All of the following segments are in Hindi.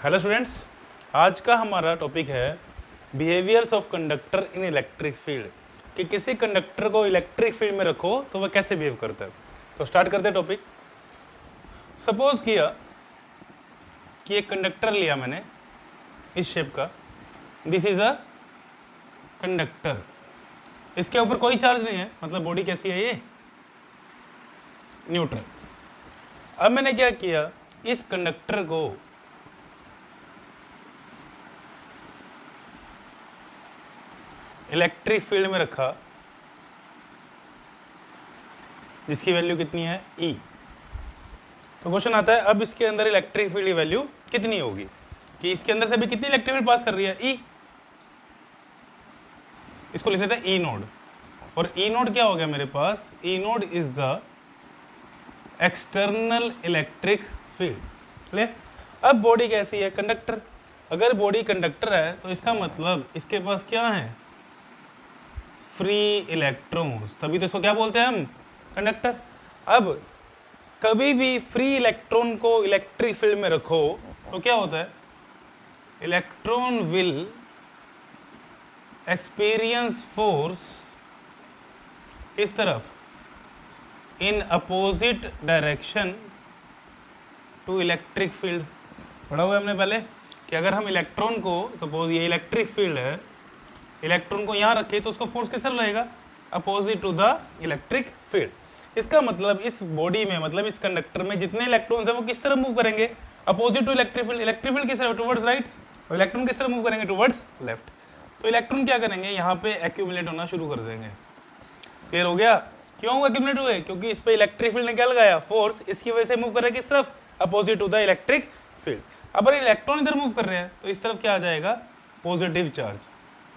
हेलो स्टूडेंट्स, आज का हमारा टॉपिक है behaviours of conductor in electric field, कि किसी कंडक्टर को इलेक्ट्रिक फील्ड में रखो तो वह कैसे बिहेव करता है। तो स्टार्ट करते हैं टॉपिक। सपोज किया कि एक कंडक्टर लिया मैंने इस शेप का, दिस इज अ कंडक्टर। इसके ऊपर कोई चार्ज नहीं है, मतलब बॉडी कैसी है, ये न्यूट्रल। अब मैंने क्या किया, इस कंडक्टर को इलेक्ट्रिक फील्ड में रखा, जिसकी वैल्यू कितनी है, E। तो क्वेश्चन आता है अब इसके अंदर इलेक्ट्रिक फील्ड की वैल्यू कितनी होगी, कि इसके अंदर से भी कितनी इलेक्ट्रिक फील्ड पास कर रही है, E। इसको लिख लेते हैं E नोड। और E नोड क्या हो गया मेरे पास, E node is the external electric field. ले, अब बॉडी कैसी है, कंडक्टर। अगर बॉडी कंडक्टर है तो इसका मतलब इसके पास क्या है, फ्री इलेक्ट्रॉन्स, तभी तो इसको क्या बोलते हैं हम, कंडक्टर। अब कभी भी फ्री इलेक्ट्रॉन को इलेक्ट्रिक फील्ड में रखो तो क्या होता है, इलेक्ट्रॉन विल एक्सपीरियंस फोर्स इस तरफ in opposite direction to electric field. पढ़ा हुआ है हमने पहले कि अगर हम इलेक्ट्रॉन को, सपोज ये इलेक्ट्रिक फील्ड है, इलेक्ट्रॉन को यहाँ रखे तो उसका फोर्स किस तरफ रहेगा, opposite to the electric field. इसका मतलब इस बॉडी में, मतलब इस कंडक्टर में जितने इलेक्ट्रॉन्स हैं वो किस तरफ मूव करेंगे, opposite to electric field. Electric field किस तरफ, टुवर्ड्स राइट, और इलेक्ट्रॉन किस तरफ मूव करेंगे, टुवर्ड्स लेफ्ट। तो इलेक्ट्रॉन क्या करेंगे, यहाँ पे एक्यूमुलेट होना शुरू कर देंगे। क्लियर हो गया, क्यों एक्यूमुलेट हुए, क्योंकि इस पे इलेक्ट्रिक फील्ड ने क्या लगाया, फोर्स, इसकी वजह से मूव कर रहे हैं किस तरफ, opposite to the electric field. अब अगर इलेक्ट्रॉन इधर मूव कर रहे हैं तो इस तरफ क्या आ जाएगा, पॉजिटिव चार्ज।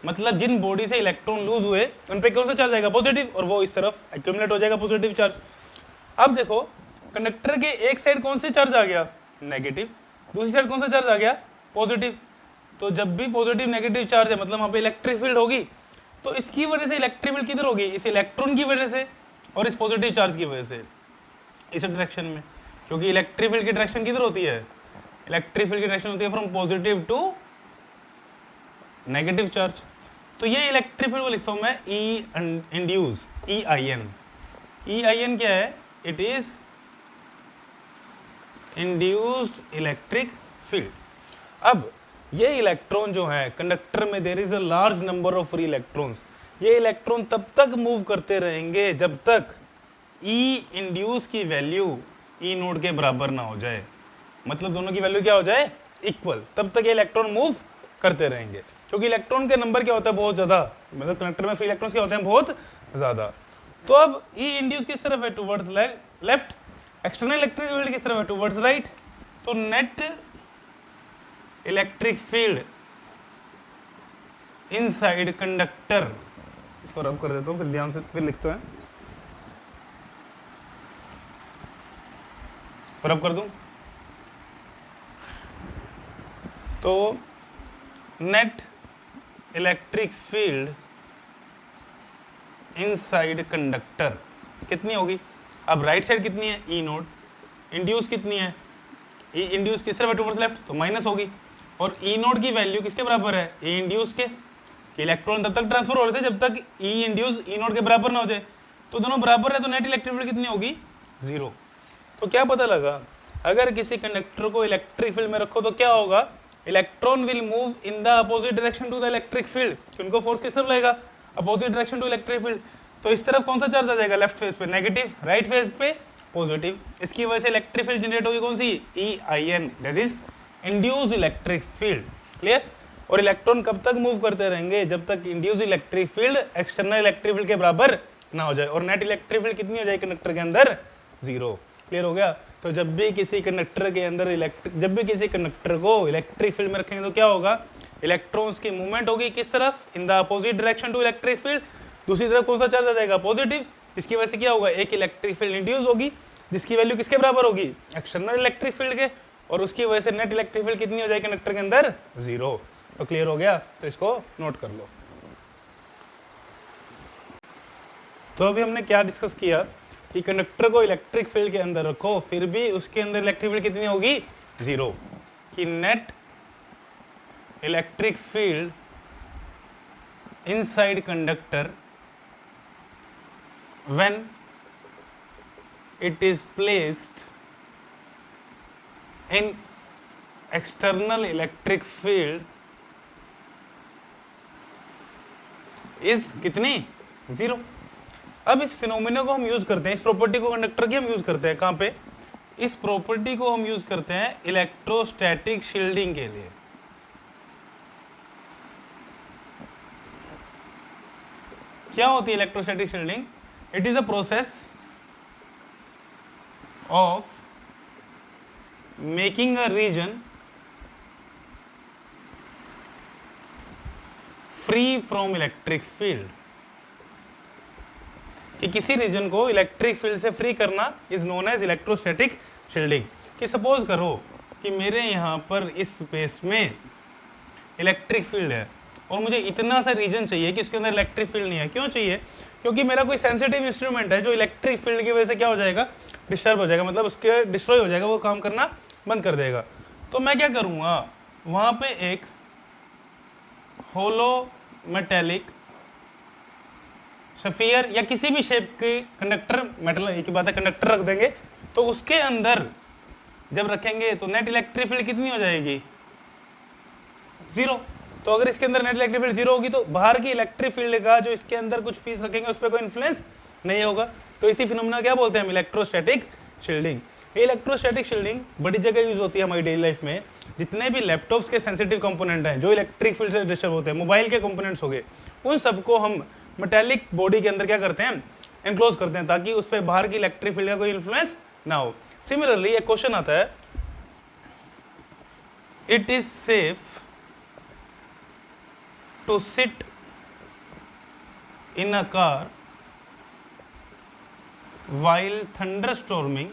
मतलब जिन बॉडी से इलेक्ट्रॉन लूज हुए उन पे कौन सा चार्ज आएगा, पॉजिटिव, और वो इस तरफ एक्यूमुलेट हो जाएगा पॉजिटिव चार्ज। अब देखो कंडक्टर के एक साइड कौन से चार्ज आ गया, नेगेटिव, दूसरी साइड कौन सा चार्ज आ गया, पॉजिटिव। तो जब भी पॉजिटिव नेगेटिव चार्ज है मतलब वहां पे इलेक्ट्रिक फील्ड होगी, तो इसकी वजह से इलेक्ट्रिक फील्ड किधर होगी, इस इलेक्ट्रॉन की वजह से और इस पॉजिटिव चार्ज की वजह से, इस डायरेक्शन में। क्योंकि इलेक्ट्रिक फील्ड की डायरेक्शन किधर होती है, इलेक्ट्रिक फील्ड की डायरेक्शन होती है from positive to negative charge. तो ये इलेक्ट्रिक फील्ड को लिखता हूं मैं ई इंड्यूस, EIN। EIN क्या है, it is induced electric field. अब ये इलेक्ट्रॉन जो है कंडक्टर में, there is a large number of free electrons. ये इलेक्ट्रॉन तब तक मूव करते रहेंगे जब तक ई इंड्यूस की वैल्यू ई नोड के बराबर ना हो जाए, मतलब दोनों की वैल्यू क्या हो जाए, इक्वल, तब तक ये इलेक्ट्रॉन मूव करते रहेंगे। क्योंकि इलेक्ट्रॉन के नंबर क्या होता है, बहुत ज्यादा, मतलब कंडक्टर में फ्री इलेक्ट्रॉन्स क्या होते हैं, बहुत ज्यादा। तो अब ई इंड्यूस किस तरफ है, towards left, external electric field किस तरफ है, टुवर्ड्स राइट। तो net electric field inside conductor, इसको रब कर देता हूं, फिर ध्यान से फिर लिखते हैं, रब कर दूं तो net electric field inside conductor कितनी होगी। अब राइट साइड कितनी है, ई नोड, इंड्यूस कितनी है, ई इंड्यूस किस तरफ है, टुवर्ड्स लेफ्ट, तो माइनस होगी। और ई नोड की वैल्यू किसके बराबर है, ई इंड्यूस के, कि इलेक्ट्रॉन तब तक ट्रांसफर हो रहे थे जब तक ई इंड्यूस ई नोड के बराबर ना हो जाए। तो दोनों बराबर है तो नेट इलेक्ट्रिक फील्ड कितनी होगी, 0। तो क्या पता लगा, अगर किसी कंडक्टर को इलेक्ट्रिक फील्ड में रखो तो क्या होगा, electron will move in the opposite direction to the electric field. उनको फोर्स किस तरफ लगेगा, opposite direction to electric field. तो इस तरफ कौन सा चार्ज आ जाएगा, लेफ्ट फेज पे नेगेटिव, राइट फेज पे पॉजिटिव। इसकी वजह से इलेक्ट्रिक फील्ड जनरेट होगी कौन सी, EIN, that is induced electric field. Clear. और इलेक्ट्रॉन कब तक मूव करते रहेंगे, जब तक induced electric field external electric field के बराबर ना हो जाए। और नेट इलेक्ट्रिक फील्ड कितनी हो जाए कंडक्टर के अंदर, 0। क्लियर हो गया। तो जब भी किसी कंडक्टर के अंदर जब भी किसी कंडक्टर को इलेक्ट्रिक फील्ड में रखेंगे तो क्या होगा, इलेक्ट्रॉन्स की मूवमेंट होगी किस तरफ, in the opposite direction to electric field. दूसरी तरफ कौन सा चार्ज आ जाएगा, पॉजिटिव। इसकी वजह से क्या होगा, एक इलेक्ट्रिक फील्ड इंड्यूस होगी जिसकी वैल्यू किसके बराबर होगी, एक्सटर्नल इलेक्ट्रिक फील्ड के, और उसकी वजह से नेट इलेक्ट्रिक फील्ड कितनी हो जाएगी कंडक्टर के अंदर, 0। तो क्लियर हो गया, तो इसको नोट कर लो। तो अभी हमने क्या डिस्कस किया कि कंडक्टर को इलेक्ट्रिक फील्ड के अंदर रखो फिर भी उसके अंदर इलेक्ट्रिक फील्ड कितनी होगी, 0। कि net electric field inside conductor when it is placed in external electric field is कितनी 0। अब इस फिनोमिना को हम यूज करते हैं, इस प्रॉपर्टी को कंडक्टर की हम यूज करते हैं कहाँ पे, इस प्रॉपर्टी को हम यूज करते हैं इलेक्ट्रोस्टैटिक शील्डिंग के लिए। क्या होती है electrostatic shielding? It is a process of making a region free from electric field, कि किसी रीजन को इलेक्ट्रिक फील्ड से फ्री करना is known as electrostatic shielding. कि सपोज करो कि मेरे यहाँ पर इस स्पेस में इलेक्ट्रिक फील्ड है और मुझे इतना सा रीजन चाहिए कि उसके अंदर इलेक्ट्रिक फील्ड नहीं है। क्यों चाहिए? क्योंकि मेरा कोई सेंसिटिव इंस्ट्रूमेंट है जो इलेक्ट्रिक फील्ड की वजह से क्या हो जाएगा, डिस्टर्ब हो जाएगा, मतलब उसके डिस्ट्रॉय हो जाएगा, वो काम करना बंद कर देगा। तो मैं क्या करूँगा, वहाँ पे एक होलो मेटेलिक सफियर या किसी भी शेप के कंडक्टर, मेटल एक ही बात है, कंडक्टर रख देंगे, तो उसके अंदर जब रखेंगे तो नेट इलेक्ट्रिक फील्ड कितनी हो जाएगी, 0। तो अगर इसके अंदर नेट इलेक्ट्रिक फील्ड 0 होगी तो बाहर की इलेक्ट्रिक फील्ड का जो इसके अंदर कुछ फीस रखेंगे उस पर कोई इन्फ्लुएंस नहीं होगा। तो इसी फिनोमेना क्या बोलते हैं हम, इलेक्ट्रोस्टैटिक शील्डिंग। ये इलेक्ट्रोस्टैटिक शील्डिंग बड़ी जगह यूज होती है हमारी डेली लाइफ में। जितने भी लैपटॉप्स के सेंसिटिव कंपोनेंट हैं जो इलेक्ट्रिक फील्ड से डिस्टर्ब होते हैं, मोबाइल के कंपोनेंट्स हो गए, उन सबको हम मेटेलिक बॉडी के अंदर क्या करते हैं, एनक्लोज करते हैं, ताकि उस पर बाहर की इलेक्ट्रिक फील्ड का कोई इन्फ्लुएंस ना हो। सिमिलरली एक क्वेश्चन आता है, it is safe to sit in a car while thunderstorming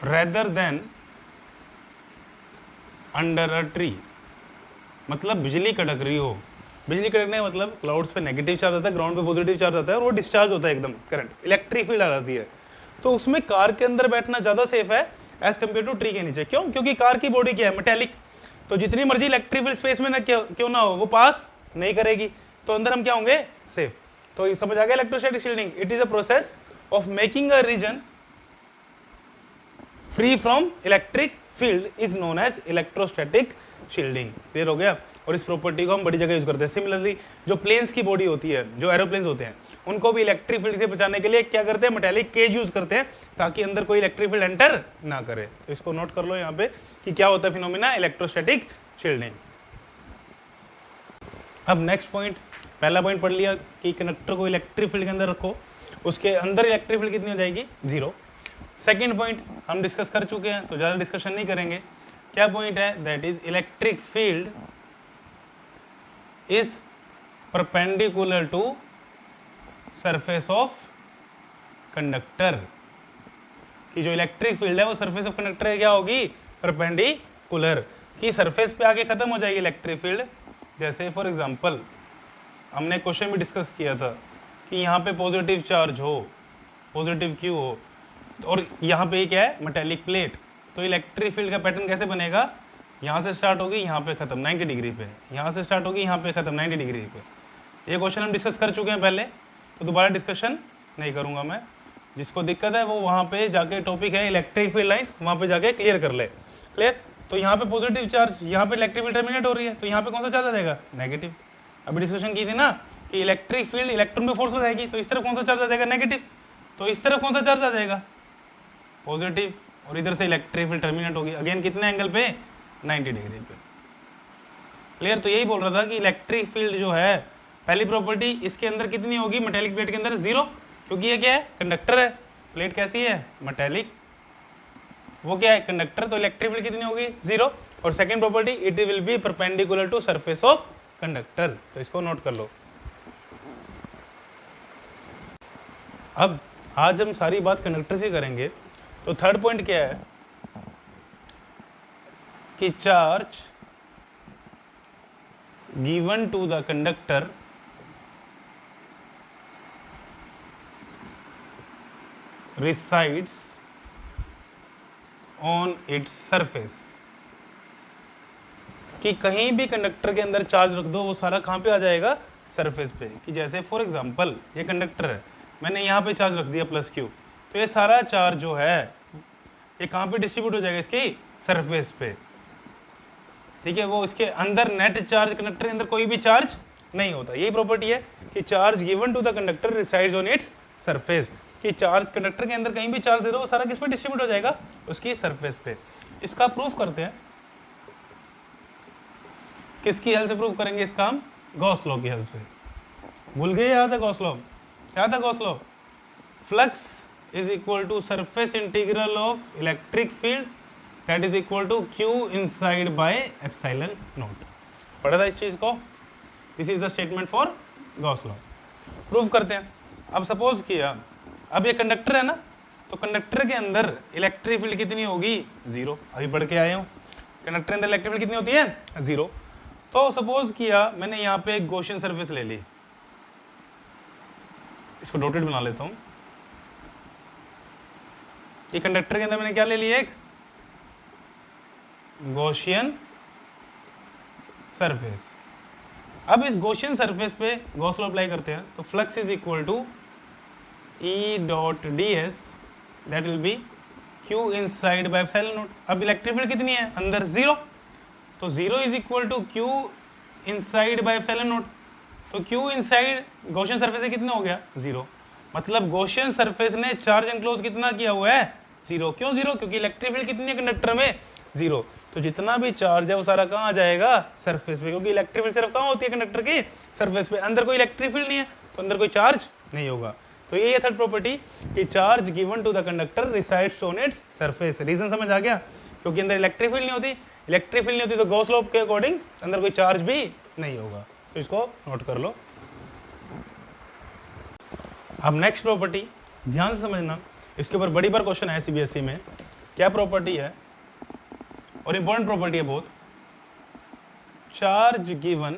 rather than under a tree। मतलब बिजली कड़क रही हो, बिजली कड़कने का मतलब क्लाउड्स पे नेगेटिव चार्ज आता है, ग्राउंड पे पॉजिटिव चार्ज आता है और वो डिस्चार्ज होता है एकदम करंट, इलेक्ट्रिक फील्ड आ जाती है। तो उसमें कार के अंदर बैठना ज़्यादा सेफ है एज कम्पेयर टू ट्री के नीचे। क्यों? क्योंकि कार की बॉडी क्या है, मेटेलिक, तो जितनी मर्जी इलेक्ट्रिक फील्ड स्पेस में ना क्यों ना हो वो पास नहीं करेगी, तो अंदर हम क्या होंगे, सेफ। तो ये समझ आ गया electrostatic shielding. It is a process of making a region free from electric field is known as electrostatic shielding. Clear हो गया? और इस प्रॉपर्टी को हम बड़ी जगह यूज करते हैं। सिमिलरली जो प्लेन्स की बॉडी होती है, जो एरोप्लेन्स होते हैं, उनको भी इलेक्ट्रिक फील्ड से बचाने के लिए क्या करते हैं, मेटेलिक केज यूज करते हैं ताकि अंदर कोई इलेक्ट्रिक फील्ड एंटर ना करे। तो इसको नोट कर लो यहाँ पे कि क्या होता है फिनोमिना इलेक्ट्रोस्टैटिक शील्डिंग। अब नेक्स्ट पॉइंट, पहला पॉइंट पढ़ लिया कि कंडक्टर को इलेक्ट्रिक फील्ड के अंदर रखो, उसके अंदर इलेक्ट्रिक फील्ड कितनी हो जाएगी, 0। सेकेंड पॉइंट हम डिस्कस कर चुके हैं तो ज़्यादा डिस्कशन नहीं करेंगे। क्या पॉइंट है, that is electric field is perpendicular to surface of conductor। कि जो इलेक्ट्रिक फील्ड है वो सरफेस ऑफ कंडक्टर क्या होगी, परपेंडिकुलर, कि सरफेस पे आके खत्म हो जाएगी इलेक्ट्रिक फील्ड। जैसे फॉर एग्जांपल हमने क्वेश्चन भी डिस्कस किया था कि यहाँ पे पॉजिटिव चार्ज हो, पॉजिटिव क्यू हो, और यहाँ पे क्या है, मेटेलिक प्लेट, तो इलेक्ट्रिक फील्ड का पैटर्न कैसे बनेगा, यहाँ से स्टार्ट होगी यहाँ पे खत्म 90 डिग्री पे, यहाँ से स्टार्ट होगी यहाँ पे खत्म 90 डिग्री पे। ये क्वेश्चन हम डिस्कस कर चुके हैं पहले, तो दोबारा डिस्कशन नहीं करूँगा मैं। जिसको दिक्कत है वो वहाँ पे जाके टॉपिक है इलेक्ट्रिक फील्ड लाइंस, वहाँ पे जाके क्लियर कर ले। क्लियर? तो यहाँ पे पॉजिटिव चार्ज, यहाँ पे इलेक्ट्रिक फील्ड टर्मिनेट हो रही है, तो यहाँ पे कौन सा चार्ज आ जाएगा, नेगेटिव। अभी डिस्कशन की थी ना कि इलेक्ट्रिक फील्ड इलेक्ट्रॉन पे फोर्स हो जाएगी, तो इस तरफ कौन सा चार्ज आ जाएगा, नेगेटिव। तो इस तरफ कौन सा चार्ज आ जाएगा, पॉजिटिव, और इधर से इलेक्ट्रिक फील्ड टर्मिनेट होगी अगेन कितने एंगल पे, 90 डिग्री पे। क्लियर? तो यही बोल रहा था कि इलेक्ट्रिक फील्ड जो है, पहली प्रॉपर्टी इसके अंदर कितनी होगी, मेटेलिक प्लेट के अंदर 0, क्योंकि ये क्या है, कंडक्टर है। प्लेट कैसी है, मेटेलिक, वो क्या है, कंडक्टर, तो इलेक्ट्रिक फील्ड कितनी होगी, 0। और second property, it will be perpendicular to surface of conductor, तो इसको नोट कर लो। अब आज हम सारी बात कंडक्टर से करेंगे, तो थर्ड पॉइंट क्या है कि charge given to the conductor resides on its surface, कि कहीं भी कंडक्टर के अंदर चार्ज रख दो वो सारा कहाँ पे आ जाएगा, सरफेस पे। कि जैसे फॉर एग्जांपल ये कंडक्टर है, मैंने यहाँ पे चार्ज रख दिया प्लस क्यू, तो ये सारा चार्ज जो है ये कहाँ पे डिस्ट्रीब्यूट हो जाएगा, इसकी सरफेस पे। ठीक है, वो इसके अंदर नेट चार्ज, कंडक्टर के अंदर कोई भी चार्ज नहीं होता। यही प्रॉपर्टी है कि charge given to the conductor resides on its surface, कि चार्ज कंडक्टर के अंदर कहीं भी चार्ज दे दो वो सारा किस पे डिस्ट्रीब्यूट हो जाएगा, उसकी सरफेस पे। इसका प्रूफ करते हैं, किसकी हेल्प से प्रूफ करेंगे इसका हम, गॉस लॉ की हेल्प से। भूल गए, याद है गॉस लॉ, क्या था Gauss law, flux is equal to surface integral of electric field that is equal to Q inside by epsilon naught. पढ़ा था इस चीज को, this is the statement for Gauss law. Proof करते हैं। अब सपोज किया, अब ये कंडक्टर है ना, तो कंडक्टर के अंदर इलेक्ट्रिक फील्ड कितनी होगी, जीरो। अभी पढ़ के आए हो, कंडक्टर के अंदर इलेक्ट्रिक फील्ड कितनी होती है, जीरो। तो सपोज किया मैंने यहाँ पे एक गॉसियन सरफेस ले ली, इसको डॉटेड बना लेता हूँ। ये कंडक्टर के अंदर मैंने क्या ले लिया, एक गॉसियन सरफेस। अब इस गॉसियन सरफेस पे गॉस लॉ अप्लाई करते हैं, तो flux is equal to E dot D S that will be Q inside by epsilon naught. अब इलेक्ट्रिक फील्ड कितनी है, अंदर जीरो, तो zero is equal to Q inside by epsilon naught. तो क्यू इनसाइड गॉसियन सरफेस से कितना हो गया, जीरो। मतलब गॉसियन सरफेस ने चार्ज एनक्लोज कितना किया हुआ है, जीरो। क्यों जीरो, क्योंकि इलेक्ट्रिक फील्ड कितनी है कंडक्टर में, जीरो। तो जितना भी चार्ज है वो सारा कहाँ आ जाएगा, सरफेस पे, क्योंकि इलेक्ट्रिक फील्ड सिर्फ कहाँ होती है, कंडक्टर की सरफेस पे। अंदर कोई इलेक्ट्रिक फील्ड नहीं है तो अंदर कोई चार्ज नहीं होगा। तो ये थर्ड प्रॉपर्टी कि charge given to the conductor resides on its surface. Reason समझ आ गया, क्योंकि अंदर इलेक्ट्रिक फील्ड नहीं होती, इलेक्ट्रिक फील्ड नहीं होती तो गॉस लॉ के अकॉर्डिंग अंदर कोई चार्ज भी नहीं होगा। तो इसको नोट कर लो। अब नेक्स्ट प्रॉपर्टी ध्यान से समझना, इसके ऊपर बड़ी बार क्वेश्चन है सीबीएसई में। क्या प्रॉपर्टी है, और इंपॉर्टेंट प्रॉपर्टी है बहुत। Charge given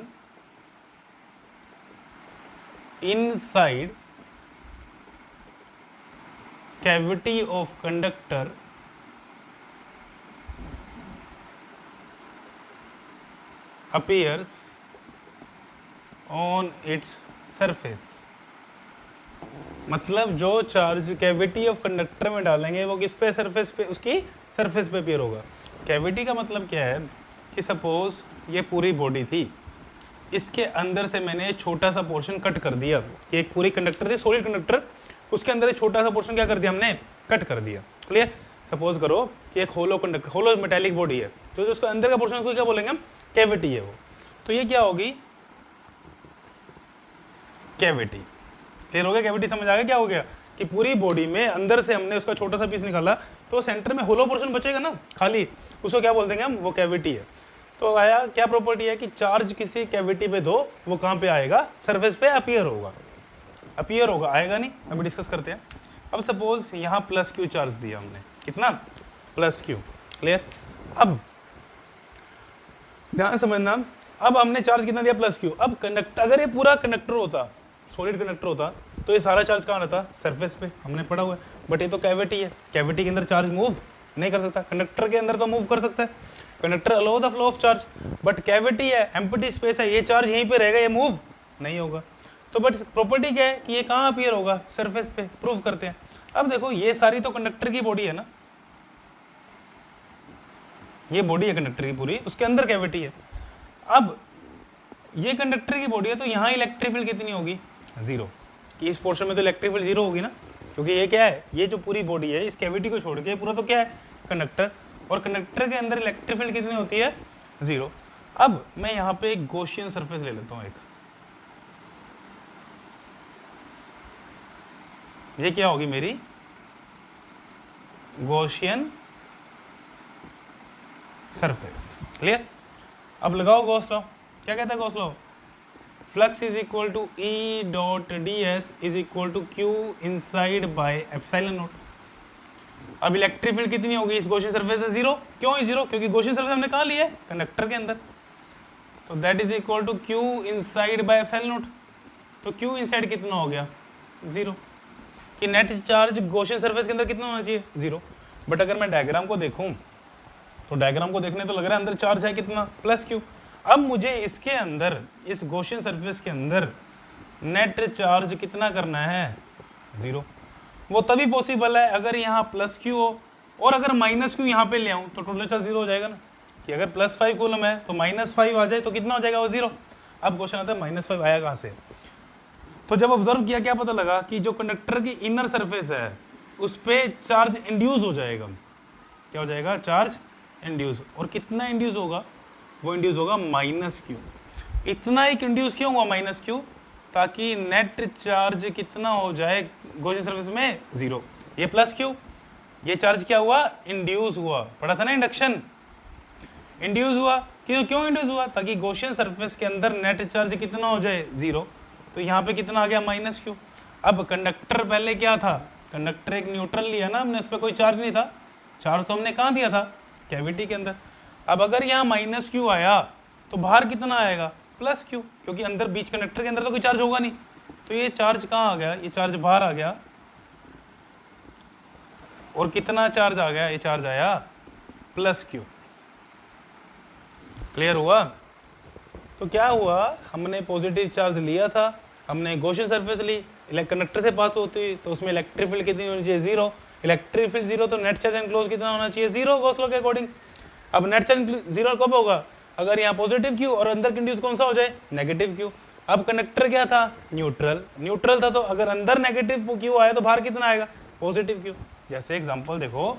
inside cavity of conductor appears on its surface। मतलब जो चार्ज कैविटी ऑफ कंडक्टर में डालेंगे वो किस पे, सरफेस पे, उसकी सरफेस पे अपीयर होगा। कैविटी का मतलब क्या है कि सपोज ये पूरी बॉडी थी, इसके अंदर से मैंने छोटा सा पोर्शन कट कर दिया, कि एक पूरी कंडक्टर थी, सॉलिड कंडक्टर, उसके अंदर एक छोटा सा पोर्शन क्या कर दिया हमने, कट कर दिया। क्लियर। सपोज करो कि एक होलो कंडक्टर, होलो मेटेलिक बॉडी है, तो जो उसके अंदर का पोर्शन उसको क्या बोलेंगे हम, कैविटी है वो। तो ये क्या होगी, कैविटी। क्लियर हो गया, कैविटी समझ आ गया क्या हो गया, कि पूरी बॉडी में अंदर से हमने उसका छोटा सा पीस निकाला, तो सेंटर में होलो पोर्शन बचेगा ना खाली, उसको क्या बोल देंगे हम, वो कैविटी है। तो आया क्या प्रॉपर्टी है कि चार्ज किसी कैविटी पे दो वो कहाँ पे आएगा, सरफेस पे अपीयर होगा। अपीयर होगा, आएगा नहीं, अभी डिस्कस करते हैं। अब सपोज यहाँ प्लस क्यू चार्ज दिया हमने, कितना, प्लस क्यू। क्लियर। अब ध्यान समझना, अब हमने चार्ज कितना दिया, प्लस क्यू। अब कंडक्टर, अगर ये पूरा कंडक्टर होता, सॉलिड कंडक्टर होता, तो ये सारा चार्ज कहाँ रहता, सरफेस पे, हमने पढ़ा हुआ है। बट ये तो कैविटी है, कैविटी के अंदर चार्ज मूव नहीं कर सकता, कंडक्टर के अंदर तो मूव कर सकता है, conductor allow the flow of charge. But cavity है, एम्प्टी स्पेस है, ये चार्ज यहीं पे रहेगा, ये मूव नहीं होगा। तो बट प्रॉपर्टी क्या है कि ये कहाँ अपीयर होगा, सरफेस पे। प्रूव करते हैं। अब देखो ये सारी तो कंडक्टर की बॉडी है ना, ये बॉडी है कंडक्टर की पूरी, उसके अंदर कैविटी है। अब ये कंडक्टर की बॉडी है, तो यहाँ इलेक्ट्रिक फील्ड कितनी होगी, जीरो। कि इस पोर्शन में तो इलेक्ट्रिक फील्ड जीरो होगी ना, क्योंकि ये क्या है, ये जो पूरी बॉडी है, इस कैविटी को छोड़ के पूरा तो क्या है, कंडक्टर, और कंडक्टर के अंदर इलेक्ट्रिक फील्ड कितनी होती है, जीरो। अब मैं यहाँ पे एक गॉसियन सरफेस ले लेता हूँ एक, ये क्या होगी मेरी गॉसियन सरफेस। क्लियर। अब लगाओ गॉस लॉ। क्या कहता है Gauss law, flux is equal to E dot D S is equal to Q inside by epsilon naught. अब इलेक्ट्रिक फील्ड कितनी होगी इस गॉसियन सरफेस से, जीरो। क्यों जीरो, क्योंकि गॉसियन सरफेस हमने कहाँ लिया है, कंडक्टर के अंदर। तो that is equal to Q inside by epsilon naught. तो क्यू इनसाइड कितना हो गया, जीरो। कि नेट चार्ज गॉसियन सरफेस के अंदर कितना होना चाहिए, जीरो। बट अगर मैं डायग्राम को देखूं तो डायग्राम को देखने तो लग रहा है अंदर चार्ज है कितना, प्लस क्यू। अब मुझे इसके अंदर, इस गॉसियन सरफेस के अंदर नेट चार्ज कितना करना है, 0। वो तभी पॉसिबल है अगर यहाँ प्लस क्यू हो, और अगर माइनस क्यू यहाँ पे ले आऊँ तो टोटल चार्ज 0 हो जाएगा ना, कि अगर +5 कूलम है तो -5 आ जाए तो कितना हो जाएगा, वो 0। अब क्वेश्चन आता है -5 आया कहाँ से। तो जब ऑब्जर्व किया क्या पता लगा कि जो कंडक्टर की इनर सरफेस है उस पर चार्ज इंड्यूस हो जाएगा। क्या हो जाएगा, चार्ज इंड्यूस। और कितना इंड्यूस होगा, वो इंड्यूस होगा -q। इतना एक इंड्यूस क्यों हुआ, -q, ताकि नेट चार्ज कितना हो जाए गॉसियन सरफेस में, 0। ये +q, ये चार्ज क्या हुआ, इंड्यूस हुआ। पढ़ा था ना इंडक्शन, इंड्यूस हुआ। क्यों इंड्यूस हुआ, ताकि गॉसियन सरफेस के अंदर नेट चार्ज कितना हो जाए, 0। तो यहाँ पे कितना आ गया, -q। अब कंडक्टर पहले क्या था, कंडक्टर एक न्यूट्रल लिया ना हमने, उस पर कोई चार्ज नहीं था। चार्ज तो हमने कहाँ दिया था, कैविटी के अंदर। अब अगर यहाँ -q आया तो बाहर कितना आएगा, +q, क्योंकि अंदर बीच कंडक्टर के अंदर तो कोई चार्ज होगा नहीं। तो ये चार्ज कहाँ आ गया, ये चार्ज बाहर आ गया। और कितना चार्ज आ गया, ये चार्ज आया +q। क्लियर हुआ। तो क्या हुआ, हमने पॉजिटिव चार्ज लिया था, हमने गॉसियन सरफेस ली, कंडक्टर से पास होती हुई, तो उसमें इलेक्ट्रिक फील्ड कितनी होनी चाहिए, 0। इलेक्ट्रिक फील्ड 0 तो नेट चार्ज एनक्लोज कितना होना चाहिए, 0 गॉस लॉ के अकॉर्डिंग। अब नेट चार्ज 0 कब होगा, अगर यहाँ पॉजिटिव क्यू और अंदर इंड्यूस कौन सा हो जाए, नेगेटिव क्यू। अब कंडक्टर क्या था, न्यूट्रल था, तो अगर अंदर नेगेटिव क्यू आया तो बाहर कितना आएगा, पॉजिटिव क्यू। जैसे एग्जांपल देखो,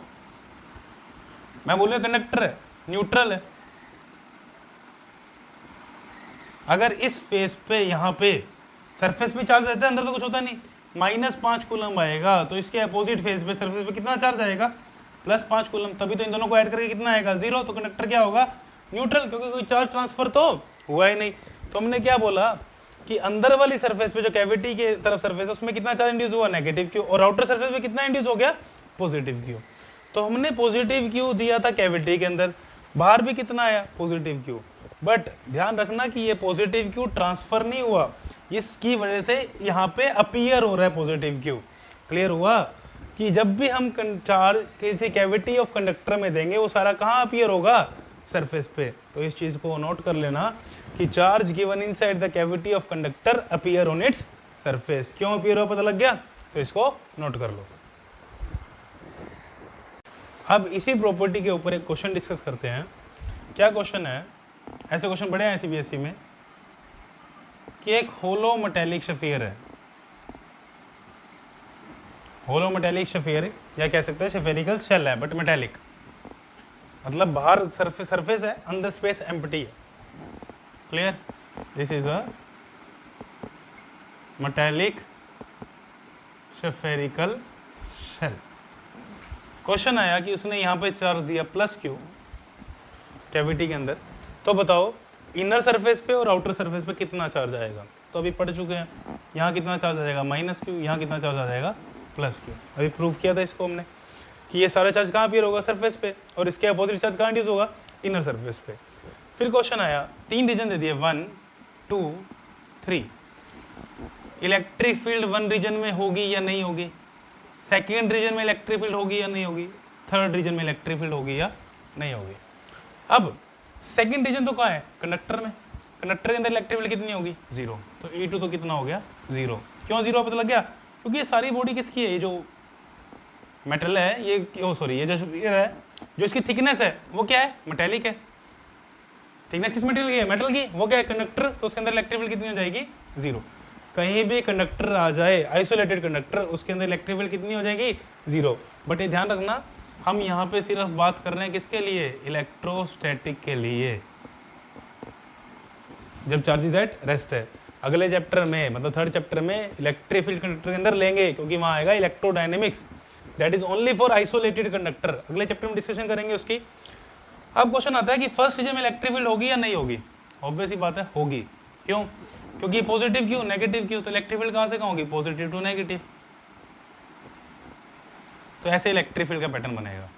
मैं बोलूँ कंडक्टर है, न्यूट्रल है, अगर इस फेस पे यहाँ पे सरफेस पे चार्ज रहता है, अंदर तो कुछ होता नहीं, -5 कूलम आएगा, तो इसके अपोजिट फेस पे सरफेस पे कितना चार्ज आएगा, +5 कूलम। तभी तो इन दोनों को ऐड करके कितना आएगा, 0। तो कंडक्टर क्या होगा, न्यूट्रल, क्योंकि कोई चार्ज ट्रांसफर तो हुआ ही नहीं। तो हमने क्या बोला कि अंदर वाली सरफेस पे जो कैविटी के तरफ सरफेस है उसमें कितना चार्ज इंड्यूस हुआ, -q, और आउटर सरफेस पे कितना इंड्यूस हो गया, +q। तो हमने +q दिया था कैविटी के अंदर, बाहर भी कितना आया, +q। बट ध्यान रखना कि ये +q ट्रांसफर नहीं हुआ, इसकी वजह से यहाँ पे अपीयर हो रहा है +q। क्लियर हुआ कि जब भी हम चार्ज किसी कैविटी ऑफ कंडक्टर में देंगे वो सारा कहाँ अपीयर होगा, सरफेस पे। तो इस चीज को नोट कर लेना कि charge given inside the cavity of conductor appear on its surface. क्यों अपीयर हो पता लग गया, तो इसको नोट कर लो। अब इसी प्रॉपर्टी के ऊपर एक क्वेश्चन डिस्कस करते हैं। क्या क्वेश्चन है, ऐसे क्वेश्चन बड़े हैं सीबीएसई में, कि एक होलो मेटेलिक शेफियर है, होलो मेटेलिक शेफियर, या कह सकते हैं शेफेरिकल शेल है बट मेटेलिक, मतलब बाहर सरफेस है, अंदर स्पेस एम्प्टी है। Clear, this is a metallic spherical shell. Question आया कि उसने यहाँ पे चार्ज दिया +q कैविटी के अंदर, तो बताओ इनर सरफेस पे और आउटर सरफेस पे कितना चार्ज आएगा। तो अभी पढ़ चुके हैं, यहाँ कितना चार्ज आ जाएगा, -q, यहाँ कितना चार्ज आ जाएगा, +q। अभी प्रूव किया था इसको हमने कि ये सारा चार्ज कहाँ अपीयर होगा, सरफेस पे, और इसके अपोजिट चार्ज कहाँ इंड्यूस होगा, इनर सरफेस पे। फिर क्वेश्चन आया, 3 रीजन दे दिए, 1 2 3। इलेक्ट्रिक फील्ड 1 रीजन में होगी या नहीं होगी, सेकेंड रीजन में इलेक्ट्रिक फील्ड होगी या नहीं होगी, थर्ड रीजन में इलेक्ट्रिक फील्ड होगी या नहीं होगी। अब सेकेंड रीजन तो कहाँ है, कंडक्टर में, कंडक्टर के अंदर इलेक्ट्रिक फील्ड कितनी होगी, 0। तो E2 तो कितना हो गया, 0। क्यों 0 पता लग गया, क्योंकि ये सारी बॉडी किसकी है, ये जो मेटल है, ये ये जो शेफियर है, जो इसकी थिकनेस है वो क्या है, मेटेलिक है। थिकनेस किस मटेरियल की है, मेटल की, वो क्या है, कंडक्टर, तो उसके अंदर इलेक्ट्रिक फील्ड कितनी हो जाएगी, 0। कहीं भी कंडक्टर आ जाए, आइसोलेटेड कंडक्टर, उसके अंदर इलेक्ट्रिक फील्ड कितनी हो जाएगी, 0। बट ये ध्यान रखना, हम यहाँ पे सिर्फ बात कर रहे हैं किसके लिए, इलेक्ट्रोस्टैटिक के लिए, जब चार्जेस एट रेस्ट है। अगले चैप्टर में, मतलब थर्ड चैप्टर में, इलेक्ट्रिक फील्ड कंडक्टर के अंदर लेंगे, क्योंकि वहाँ आएगा electrodynamics, that is only for isolated conductor. अगले चैप्टर में डिस्कशन करेंगे उसकी। अब क्वेश्चन आता है कि फर्स्ट रीजन में इलेक्ट्रिक फील्ड होगी या नहीं होगी। ऑब्वियस ही बात है, होगी। क्यों, क्योंकि पॉजिटिव क्यों, नेगेटिव क्यों, तो इलेक्ट्रिक फील्ड कहाँ से कहाँ होगी, पॉजिटिव टू नेगेटिव। तो ऐसे इलेक्ट्रिक फील्ड का पैटर्न बनेगा।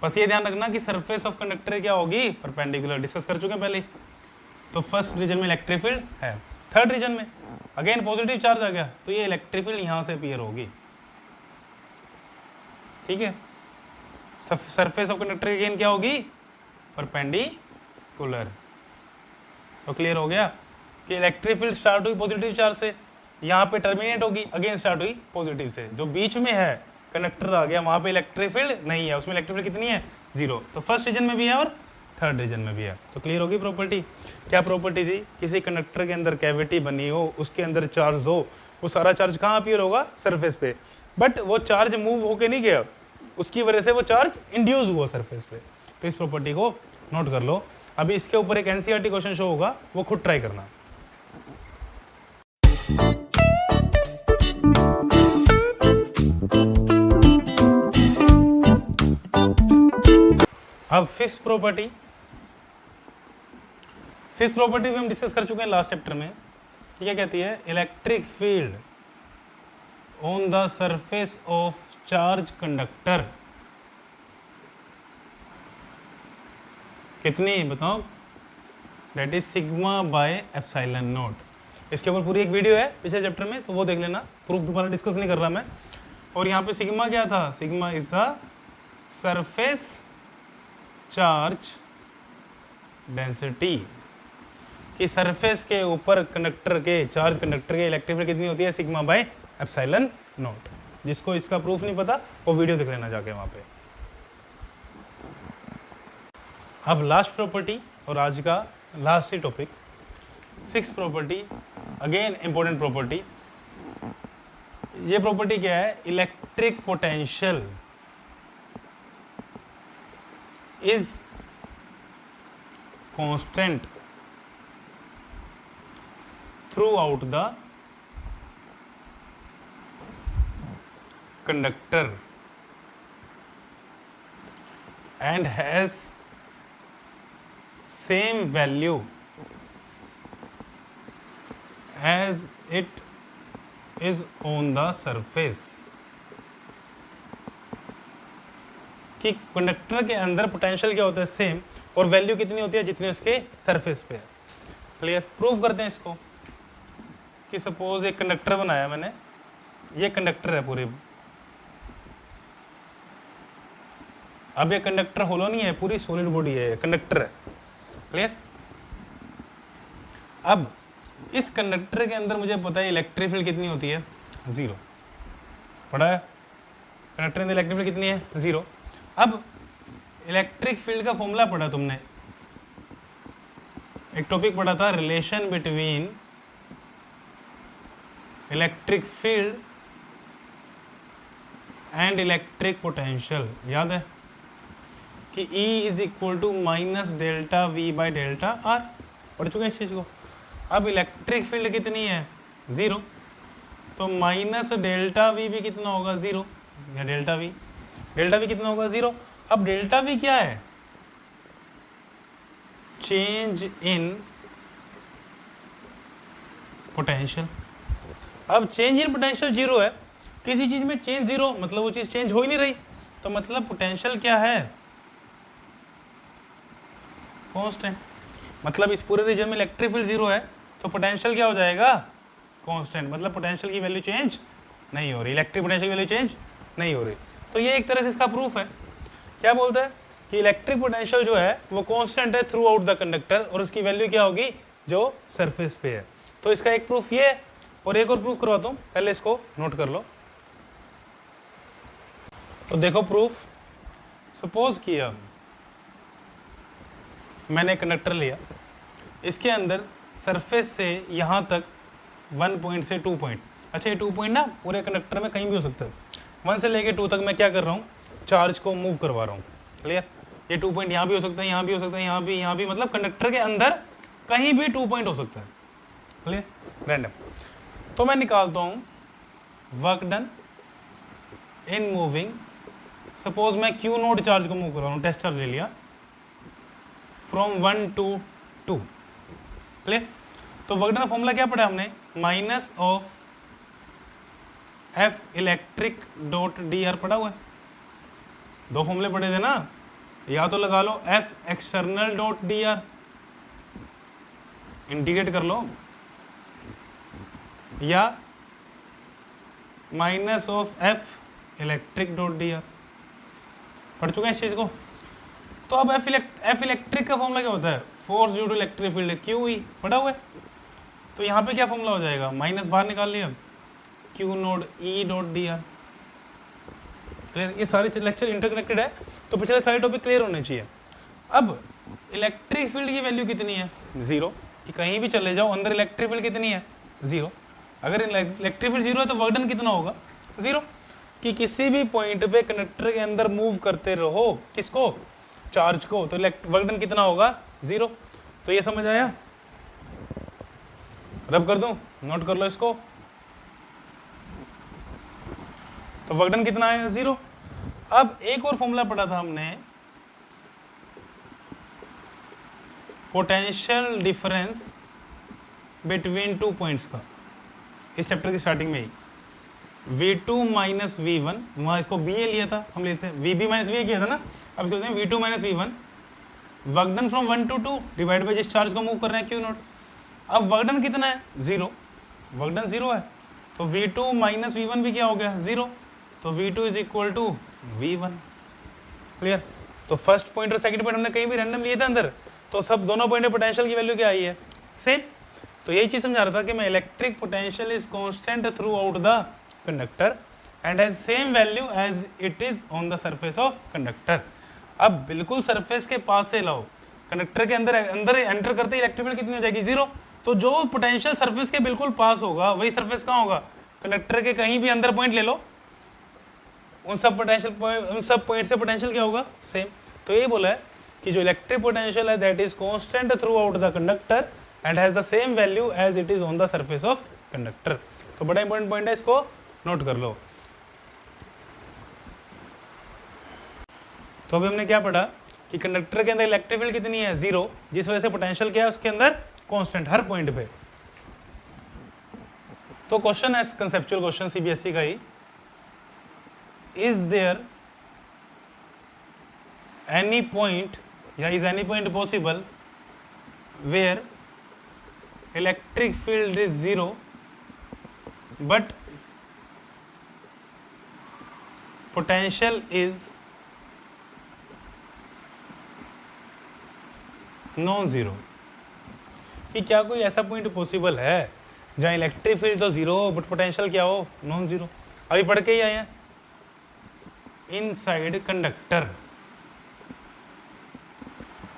बस ये ध्यान रखना कि सरफेस ऑफ कंडक्टर क्या होगी, परपेंडिकुलर, डिस्कस कर चुके हैं पहले। तो फर्स्ट रीजन में इलेक्ट्रिक फील्ड है, थर्ड रीजन में अगेन पॉजिटिव चार्ज आ गया, तो ये इलेक्ट्रिक फील्ड यहां से अपीयर होगी। ठीक है, सरफेस ऑफ कंडक्टर अगेन क्या होगी, परपेंडिकुलर। तो क्लियर हो गया कि इलेक्ट्रिक फील्ड स्टार्ट हुई पॉजिटिव चार्ज से, यहाँ पे टर्मिनेट होगी अगेन स्टार्ट हुई पॉजिटिव से, जो बीच में है कंडक्टर आ गया वहां पे इलेक्ट्रिक फील्ड नहीं है, उसमें इलेक्ट्रिक फील्ड कितनी है, 0। तो फर्स्ट रीजन में भी है और थर्ड रीजन में भी है। तो क्लियर होगी प्रॉपर्टी। क्या प्रॉपर्टी थी, किसी कंडक्टर के अंदर कैविटी बनी हो, उसके अंदर चार्ज हो, वो सारा चार्ज कहाँ अपीयर होगा, सरफेस पे, बट वो चार्ज मूव होके नहीं गया, उसकी वजह से वो चार्ज इंड्यूस हुआ सरफेस पे। तो इस प्रॉपर्टी को नोट कर लो। अभी इसके ऊपर एक एनसीईआरटी क्वेश्चन शो होगा, वो खुद ट्राई करना। अब फिफ्थ प्रॉपर्टी भी हम डिस्कस कर चुके हैं लास्ट चैप्टर में। क्या कहती है, electric field on the surface of charge conductor कितनी बताओ, that is sigma bye epsilon not. इसके ऊपर पूरी एक वीडियो है पिछले चैप्टर में, तो वो देख लेना, प्रूफ दोबारा डिस्कस नहीं कर रहा मैं। और यहाँ पे सिग्मा क्या था, sigma is the surface charge density, कि सरफेस के ऊपर कंडक्टर के चार्ज कंडक्टर के इलेक्ट्रिक फील्ड कितनी होती है, सिग्मा बाय एप्सिलॉन नॉट। जिसको इसका प्रूफ नहीं पता वो वीडियो देख लेना जाके वहां पे। अब लास्ट प्रॉपर्टी और आज का लास्ट ही topic, sixth property, again important property. ये प्रॉपर्टी क्या है, electric potential is constant throughout the conductor and has same value as it is on the surface। कि कंडक्टर के अंदर पोटेंशियल क्या होता है, सेम, और वैल्यू कितनी होती है जितनी उसके सरफेस पे है। क्लियर, प्रूफ करते हैं इसको। कि सपोज एक कंडक्टर बनाया मैंने, ये कंडक्टर है पूरी, अब ये कंडक्टर होलो नहीं है, पूरी सॉलिड बॉडी है, कंडक्टर है। क्लियर, अब इस कंडक्टर के अंदर मुझे पता है इलेक्ट्रिक फील्ड कितनी होती है, 0। पढ़ा है, कंडक्टर के अंदर इलेक्ट्रिक फील्ड कितनी है, 0। अब इलेक्ट्रिक फील्ड का फॉर्मूला पढ़ा तुमने, एक टॉपिक पढ़ा था, relation between electric field and electric potential, याद है कि E is equal to minus delta V by delta R, पढ़ चुके हैं इस चीज को। अब इलेक्ट्रिक फील्ड कितनी है, 0, तो माइनस डेल्टा V भी कितना होगा, 0, या डेल्टा V कितना होगा, 0। अब डेल्टा V क्या है, चेंज इन पोटेंशियल। अब चेंज इन पोटेंशियल 0 है, किसी चीज में चेंज 0 मतलब वो चीज चेंज हो ही नहीं रही, तो मतलब पोटेंशियल क्या है, कांस्टेंट। मतलब इस पूरे रीजन में इलेक्ट्रिक फील्ड 0 है, तो पोटेंशियल क्या हो जाएगा, कांस्टेंट। मतलब पोटेंशियल की वैल्यू चेंज नहीं हो रही, इलेक्ट्रिक पोटेंशियल की वैल्यू चेंज नहीं हो रही। तो ये एक तरह से इसका प्रूफ है। क्या बोलता है कि इलेक्ट्रिक पोटेंशियल जो है वो कांस्टेंट है थ्रू आउट द कंडक्टर, और उसकी वैल्यू क्या होगी, जो सरफेस पे है। तो इसका एक प्रूफ ये है, और एक और प्रूफ करवाता हूं, पहले इसको नोट कर लो। तो देखो प्रूफ, सपोज किया मैंने कंडक्टर लिया, इसके अंदर सरफेस से यहाँ तक 1 पॉइंट से 2 पॉइंट, अच्छा ये 2 पॉइंट ना पूरे कंडक्टर में कहीं भी हो सकता है, 1 से लेके 2 तक मैं क्या कर रहा हूँ, चार्ज को मूव करवा रहा हूँ। क्लियर, ये 2 पॉइंट यहाँ भी हो सकता है, यहाँ भी हो सकता है, यहाँ भी, मतलब कंडक्टर के अंदर कहीं भी 2 पॉइंट हो सकता है। Clear, random. तो मैं निकालता हूँ work done in moving, suppose मैं क्यू नोड चार्ज को मूव कर रहा हूँ, टेस्ट चार्ज ले लिया, फ्रॉम 1 to 2। क्लियर, तो वर्क डन का फॉर्मूला क्या पढ़ा हमने, minus of F electric dot D are पढ़ा हुआ है। 2 फॉर्मूले पढ़े थे ना, या तो लगा लो F external dot D R, integrate कर लो, या minus of F electric dot D R. पढ़ चुके हैं इस चीज़ को। तो अब एफ इलेक्ट्रिक का फॉर्मूला क्या होता है, force due to electric field Q E, पढ़ा हुआ है। तो यहाँ पे क्या फॉर्मूला हो जाएगा, माइनस बाहर निकाल लिया, Q node E dot D are. Clear, ये सारे लेक्चर इंटरकनेक्टेड है, तो पिछले सारे टॉपिक क्लियर होने चाहिए। अब इलेक्ट्रिक फील्ड की वैल्यू कितनी है, 0, कि कहीं भी चले जाओ अंदर इलेक्ट्रिक फील्ड कितनी है, 0। अगर इलेक्ट्रिक फील्ड 0 है तो वर्क डन कितना होगा, 0। कि किसी भी पॉइंट पे कंडक्टर के अंदर मूव करते रहो, किसको, चार्ज को, तो वर्क डन कितना होगा, 0। तो ये समझ आया, रब कर दूं, नोट कर लो इसको। तो वर्क डन कितना आएगा, 0। अब एक और फॉर्मूला पढ़ा था हमने, potential difference between two points का, इस चैप्टर की स्टार्टिंग में ही, V2 माइनस V1, वहाँ इसको BA लिया था, हम लेते हैं VB माइनस VA किया था ना, अब इसको लेते हैं V2 minus V1, work done from 1 to 2 divide by जिस चार्ज को मूव कर रहे हैं Q नोट। अब वर्क डन कितना है, 0, वर्क डन 0 है, तो V2 माइनस V1 भी क्या हो गया, 0, तो V2 is equal to V1। Clear. तो फर्स्ट पॉइंट और सेकंड पॉइंट हमने कहीं भी रैंडम लिए थे अंदर, तो सब दोनों पॉइंट में पोटेंशियल की वैल्यू क्या आई है, सेम। तो यही चीज समझा रहा था कि मैं electric potential is constant throughout the conductor and has same value as it is on the surface of conductor. अब बिल्कुल सरफेस के पास से लाओ, कंडक्टर के अंदर एंटर करते ही इलेक्ट्रिक फील्ड कितनी हो जाएगी, 0। तो जो पोटेंशियल सरफेस के बिल्कुल पास होगा वही सरफेस कहाँ होगा, कंडक्टर के कहीं भी अंदर पॉइंट ले लो, उन सब पॉइंट से पोटेंशियल क्या होगा, सेम। तो ये बोला है कि जो इलेक्ट्रिक पोटेंशियल है that is constant throughout the conductor and has the same value as it is on the surface of conductor. तो बड़ा इंपॉर्टेंट पॉइंट है, इसको नोट कर लो। तो अभी हमने क्या पढ़ा कि कंडक्टर के अंदर इलेक्ट्रिक फील्ड कितनी है, 0, जिस वजह से पोटेंशियल क्या है उसके अंदर, कांस्टेंट हर पॉइंट पे। तो क्वेश्चन है, कंसेप्चुअल क्वेश्चन सीबीएसई का ही, इज देयर एनी पॉइंट या is any point possible where electric field is 0 but potential is non-zero। कि क्या कोई ऐसा पॉइंट पॉसिबल है जहां इलेक्ट्रिक फील्ड तो 0 हो बट पोटेंशियल क्या हो, नॉन जीरो। अभी पढ़ के ही आए हैं, इनसाइड कंडक्टर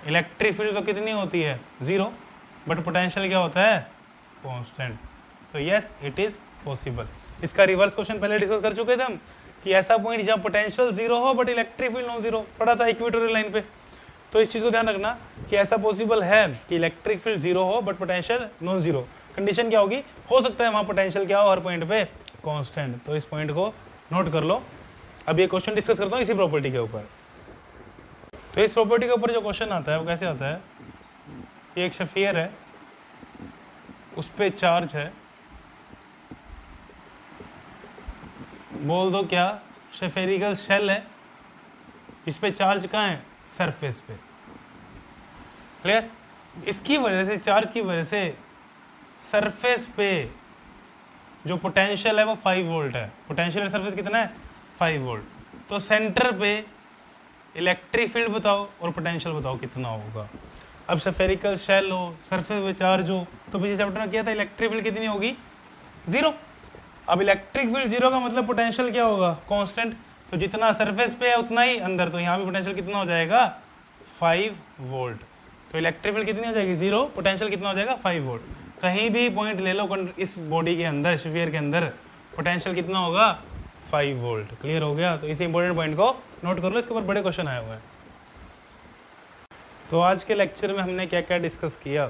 इलेक्ट्रिक फील्ड तो कितनी होती है, 0, बट पोटेंशियल क्या होता है, कांस्टेंट। तो यस इट इज पॉसिबल। इसका रिवर्स क्वेश्चन पहले डिस्कस कर चुके थे हम कि ऐसा पॉइंट जहां पोटेंशियल 0 हो but electric field non zero, पढ़ा था इक्वेटोरियल लाइन पे। तो इस चीज को ध्यान रखना कि ऐसा पॉसिबल है कि इलेक्ट्रिक फील्ड 0 हो but potential non zero. Condition क्या होगी, हो सकता है वहां पोटेंशियल क्या हो हर पॉइंट पे, कांस्टेंट। तो इस पॉइंट को नोट कर लो। अब ये क्वेश्चन डिस्कस करता हूँ इसी प्रॉपर्टी के ऊपर। तो इस प्रॉपर्टी के ऊपर जो क्वेश्चन आता है वो कैसे आता है, ये एक स्फीयर है, उस पर चार्ज है, बोल दो क्या, स्फेरिकल शेल है, इस पे चार्ज कहाँ है, सरफेस पे। क्लियर। इसकी वजह से, चार्ज की वजह से सरफेस पे जो पोटेंशियल है वो 5 वोल्ट है। पोटेंशियल सरफेस कितना है, 5 वोल्ट। तो सेंटर पे इलेक्ट्रिक फील्ड बताओ और पोटेंशियल बताओ कितना होगा। अब स्फेरिकल शेल हो, सरफेस पे चार्ज हो, तो पिछले चैप्टर में किया था इलेक्ट्रिक फील्ड कितनी होगी, 0। अब इलेक्ट्रिक फील्ड 0 का मतलब पोटेंशियल क्या होगा, कांस्टेंट। तो जितना सरफेस पे है उतना ही अंदर, तो यहाँ भी पोटेंशियल कितना हो जाएगा, 5 वोल्ट। तो इलेक्ट्रिक फील्ड कितनी हो जाएगी, 0, पोटेंशियल कितना हो जाएगा, 5 वोल्ट। कहीं भी पॉइंट ले लो इस बॉडी के अंदर, स्फीयर के अंदर, पोटेंशियल कितना होगा, 5 वोल्ट। क्लियर हो गया। तो इसी इंपॉर्टेंट पॉइंट को नोट कर लो, इसके ऊपर बड़े क्वेश्चन आए हुए हैं। तो आज के लेक्चर में हमने क्या क्या डिस्कस किया,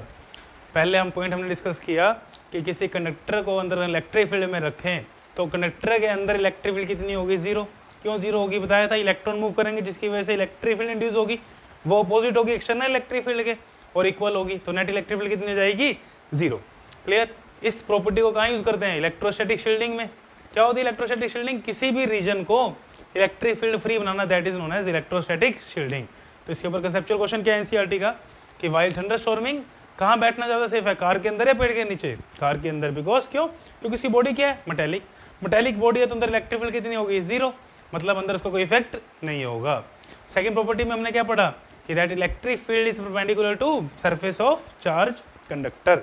पहले हम पॉइंट हमने डिस्कस किया कि किसी कंडक्टर को अंदर इलेक्ट्रिक फील्ड में रखें तो कंडक्टर के अंदर इलेक्ट्रिक फील्ड कितनी होगी, 0। क्यों 0 होगी, बताया था इलेक्ट्रॉन मूव करेंगे जिसकी वजह से इलेक्ट्रिक फील्ड इंड्यूस होगी, वो अपोजिट होगी एक्सटर्नल इलेक्ट्रिक फील्ड के और इक्वल होगी, तो नेट इलेक्ट्रिक फील्ड कितनी हो जाएगी, 0। क्लियर। इस प्रॉपर्टी को कहाँ यूज करते हैं, इलेक्ट्रोस्टैटिक शील्डिंग में। क्या होती है इलेक्ट्रोस्टैटिक शील्डिंग, किसी भी रीजन को इलेक्ट्रिक फील्ड फ्री बनाना, that is known as electrostatic shielding. तो इसके ऊपर कंसेप्चुअल क्वेश्चन क्या है एनसीईआरटी का, कि वाइल थंडर स्टॉर्मिंग कहाँ बैठना ज़्यादा सेफ है, कार के अंदर या पेड़ के नीचे, कार के अंदर। बिकॉज क्यों, क्योंकि इसकी बॉडी क्या है, मेटेलिक बॉडी है, तो अंदर इलेक्ट्रिक फील्ड कितनी होगी, 0, मतलब अंदर उसका कोई इफेक्ट नहीं होगा। सेकंड प्रॉपर्टी में हमने क्या पढ़ा कि that electric field is perpendicular to surface of charge conductor.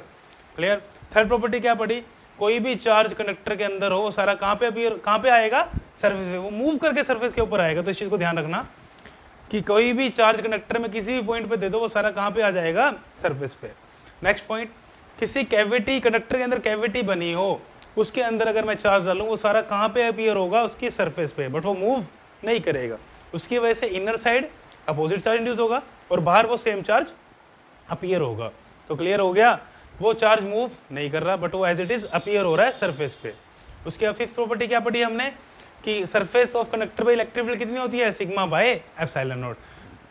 Clear. Third property क्या पढ़ी, कोई भी चार्ज कंडक्टर के अंदर हो सारा कहाँ पे आएगा, सरफेस पे, वो मूव करके सरफेस के ऊपर आएगा। तो इस चीज को ध्यान रखना कि कोई भी चार्ज कंडक्टर में किसी भी पॉइंट पे दे दो वो सारा कहाँ पे आ जाएगा, सरफेस पे। नेक्स्ट पॉइंट, किसी कैविटी, कंडक्टर के अंदर कैविटी बनी हो, उसके अंदर अगर मैं चार्ज डालूं वो सारा कहाँ पे अपीयर होगा, उसकी सरफेस पे, बट वो मूव नहीं करेगा। उसकी वजह से inner side opposite charge induce होगा और बाहर वो सेम चार्ज अपीयर होगा। तो क्लियर हो गया, वो चार्ज मूव नहीं कर रहा बट वो एज इट इज अपीयर हो रहा है सरफेस पे। उसके बाद फिफ्थ प्रॉपर्टी क्या पढ़ी हमने कि सरफेस ऑफ कंडक्टर पे इलेक्ट्रिक फील्ड कितनी होती है, sigma bye epsilon not.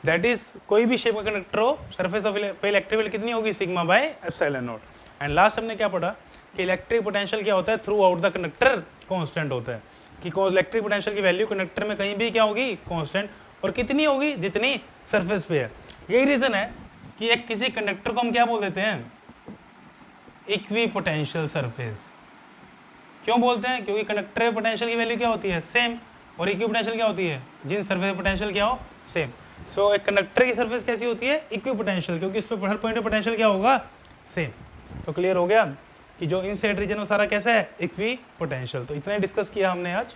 That is कोई भी शेप का कंडक्टर हो, सरफेस ऑफ पे इलेक्ट्रिक फील्ड कितनी होगी, sigma bye epsilon not. And last हमने क्या पढ़ा कि इलेक्ट्रिक पोटेंशियल क्या होता है, through out the conductor constant होता है, कि इलेक्ट्रिक पोटेंशियल की वैल्यू कंडक्टर में कहीं भी क्या होगी, कांस्टेंट, और कितनी होगी, जितनी सरफेस पे है। यही रीजन है कि एक किसी कंडक्टर को हम क्या बोल देते हैं, इक्वी पोटेंशियल सरफेस। क्यों बोलते हैं, क्योंकि कंडक्टर पोटेंशियल की वैल्यू क्या होती है, सेम, और इक्वी पोटेंशियल क्या होती है, जिन सरफेस पोटेंशियल क्या हो, सेम। सो एक कंडक्टर की सरफेस कैसी होती है, इक्वी पोटेंशियल, क्योंकि इस पर हर पॉइंट पे पोटेंशियल क्या होगा, सेम। तो क्लियर हो गया कि जो इनसाइड रीजन वो सारा कैसा है, इक्वी पोटेंशियल। तो इतना ही डिस्कस किया हमने आज।